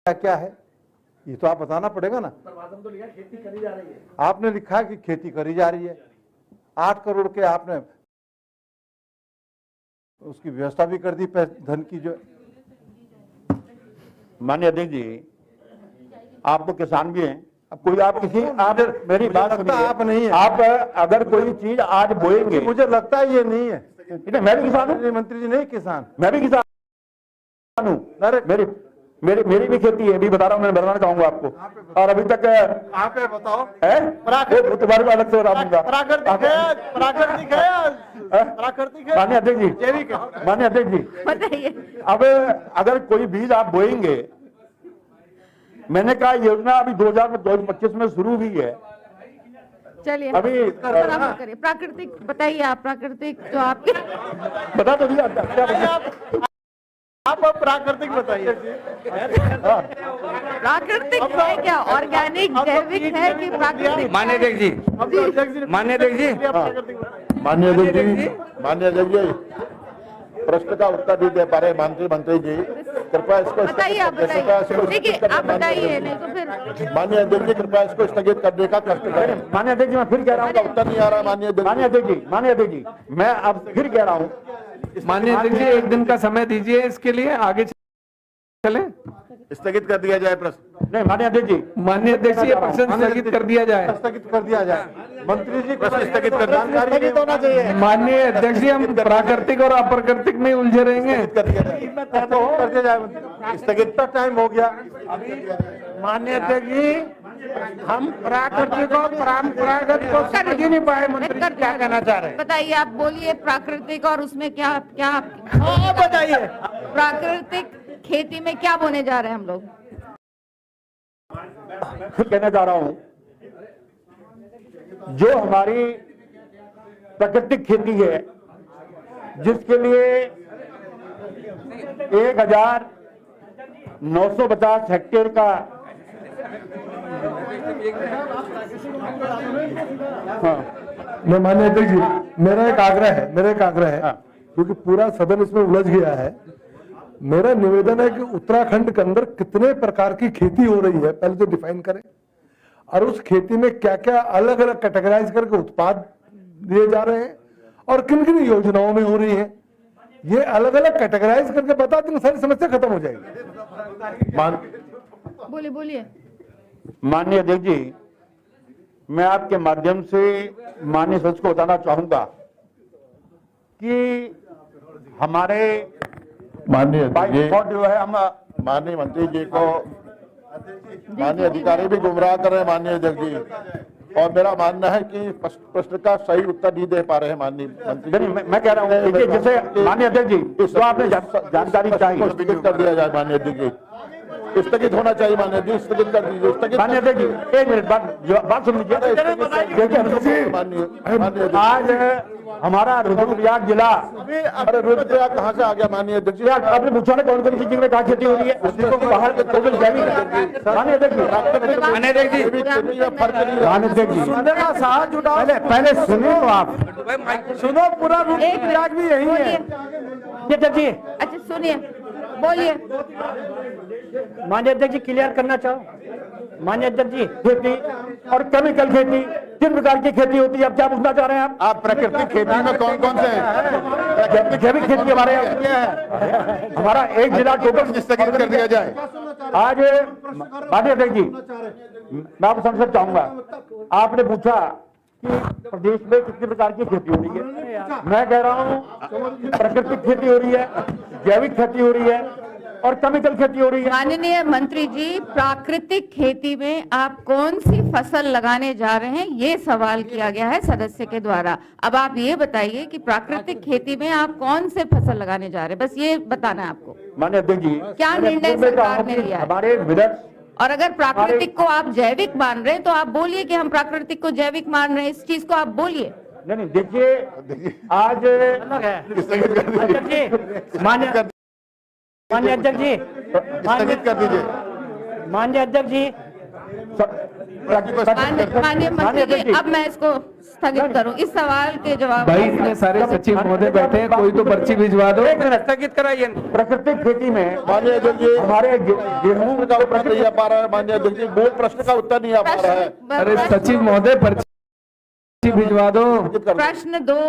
क्या क्या है, ये तो आप बताना पड़ेगा ना। तो लिखा खेती करी जा रही है, आपने लिखा है कि खेती करी जा रही है, 8 करोड़ के आपने उसकी व्यवस्था भी कर दी धन की। जो माननीय अध्यक्ष जी, आप तो किसान भी हैं, अब कोई आप किसी आप मेरी बात लगता सुनिए, आप नहीं है। आप अगर कोई चीज आज बोएंगे, मुझे लगता है ये नहीं है। मैं भी किसान हूँ, मंत्री जी नहीं किसान, मैं भी किसान हूँ, मेरी मेरी मेरी भी खेती है, भी बता रहा हूँ, मैं बताना चाहूंगा आपको। और अभी तक आप बताओ है तुम्हारे को अलग से बता दूंगा। प्राकृतिक है। माननीय अध्यक्ष जी, माननीय अध्यक्ष जी, बताइए। अब अगर कोई बीज आप बोएंगे, मैंने कहा योजना अभी 2025 में शुरू हुई है। चलिए अभी प्राकृतिक बताइए, आप प्राकृतिक जो आपके बता तो दिया, आप प्राकृतिक बताइए। प्राकृतिक है क्या, ऑर्गेनिक जैविक है कि प्राकृतिक? माननीय अध्यक्ष जी, माननीय अध्यक्ष जी, माननीय अध्यक्ष जी, प्रश्न का उत्तर नहीं दे पा रहे मंत्री जी, कृपया इसको बताइए, आप बताइए। देखिए आप बताइए, नहीं तो फिर माननीय अध्यक्ष जी कृपया इसको स्थगित करने का कष्ट करें। माननीय अध्यक्ष जी, मैं फिर कह रहा हूँ, उत्तर नहीं आ रहा। माननीय अध्यक्ष जी, मैं अब फिर कह रहा हूँ, माननीय अध्यक्ष जी, 1 दिन का समय दीजिए इसके लिए, आगे चले। स्थगित कर दिया जाए प्रश्न। नहीं माननीय अध्यक्ष जी, माननीय अध्यक्ष जी, प्रश्न स्थगित कर दिया जाए। स्थगित कर दिया जाए। मंत्री जी प्रश्न स्थगित कर जानकारी होना चाहिए। माननीय अध्यक्ष जी, हम प्राकृतिक और अप्राकृतिक में उलझे रहेंगे। कर दिया जाए, स्थगित का टाइम हो गया। माननीय अध्यक्ष जी, हम प्राकृतिक और परंपरागत को समझ ही नहीं पाए। मंत्री जी क्या कहना चाह रहे हैं? बताइए, आप बोलिए प्राकृतिक और उसमें क्या क्या हाँ बताइए। प्राकृतिक खेती में क्या बोने जा रहे हैं हम लोग? कहना चाह रहा हूं, जो हमारी प्राकृतिक खेती है, जिसके लिए 1950 हेक्टेयर का मैं माननीय अध्यक्ष जी, मेरा एक आग्रह है, क्योंकि पूरा सदन इसमें उलझ गया है। मेरा निवेदन है कि उत्तराखंड के अंदर कितने प्रकार की खेती हो रही है पहले तो डिफाइन करें, और उस खेती में क्या क्या अलग अलग कैटेगराइज करके उत्पाद दिए जा रहे हैं और किन किन योजनाओं में हो रही है, ये अलग अलग कैटेगराइज करके बता देंगे, सारी समस्या खत्म हो जाएगी। बोलिए। माननीय अध्यक्ष जी, मैं आपके माध्यम से माननीय सदस्य को बताना चाहूंगा कि हमारे माननीय जो है, हम माननीय मंत्री जी को माननीय अधिकारी भी गुमराह कर रहे हैं माननीय अध्यक्ष जी, और मेरा मानना है कि प्रश्न का सही उत्तर नहीं दे पा रहे हैं माननीय मंत्री जी। मैं कह रहा हूँ, जैसे माननीय अध्यक्ष जी, तो आपने जानकारी चाहिए, स्थगित कर दिया जाए माननीय अध्यक्ष जी, स्थगित होना चाहिए माननीय जी, स्थगित कर दीजिए। स्थगित माननीय अध्यक्ष जी, 1 मिनट बात सुन लीजिए। आज हमारा रुद्रप्रयाग जिला, अरे रुद्रप्रयाग कहाँ से आ गया माननीय अध्यक्ष जी? आपने पूछा ना कौन कौन सी चीज में कहाँ खेती हो रही है, बाहर माननीय अध्यक्ष जी, माननीय अध्यक्ष जी, पहले सुनिए तो आप सुनो, पूरा रुद्रप्रयाग भी यही है। अच्छा सुनिए, बोलिए। माननीय अध्यक्ष जी, क्लियर करना चाहो। माननीय अध्यक्ष जी, खेती और केमिकल खेती, 3 प्रकार की खेती होती है, अब क्या पूछना चाह रहे हैं आप? प्राकृतिक खेती में कौन कौन से हैं? जैविक खेती के बारे में हमारा एक जिला टोटल स्थगित कर दिया जाए। आज माननीय अध्यक्ष जी, मैं आपको समझना चाहूंगा, आपने पूछा कि प्रदेश में कितने प्रकार की खेती हो रही है। मैं कह रहा हूँ प्राकृतिक खेती हो रही है, जैविक खेती हो रही है और केमिकल खेती हो रही है। माननीय मंत्री जी, प्राकृतिक खेती में आप कौन सी फसल लगाने जा रहे हैं, ये सवाल किया गया है सदस्य के द्वारा। अब आप ये बताइए कि प्राकृतिक खेती में आप कौन से फसल लगाने जा रहे हैं, बस ये बताना है आपको। माननीय अध्यक्ष जी, क्या निर्णय सरकार ने लिया है? हमारे विधायक, और अगर प्राकृतिक को आप जैविक मान रहे हैं तो आप बोलिए कि हम प्राकृतिक को जैविक मान रहे हैं, इस चीज को आप बोलिए। नहीं देखिए, आज माननीय अध्यक्ष जी, स्थगित कर दीजिए। माननीय अध्यक्ष जी, माननीय मंत्री जी, अब मैं इसको स्थगित करूं, इस सवाल के जवाब भाई इतने सारे सचिव महोदय बैठे हैं, कोई तो पर्ची भिजवा दो। स्थगित कराइए। प्राकृतिक खेती में माननीय अध्यक्ष जी हमारे गेहूं का उत्तर नहीं आ पा रहा है। माननीय अध्यक्ष जी मूल प्रश्न का उत्तर नहीं आ पा रहा है। अरे सचिव महोदय पर्ची भिजवा दो। प्रश्न 2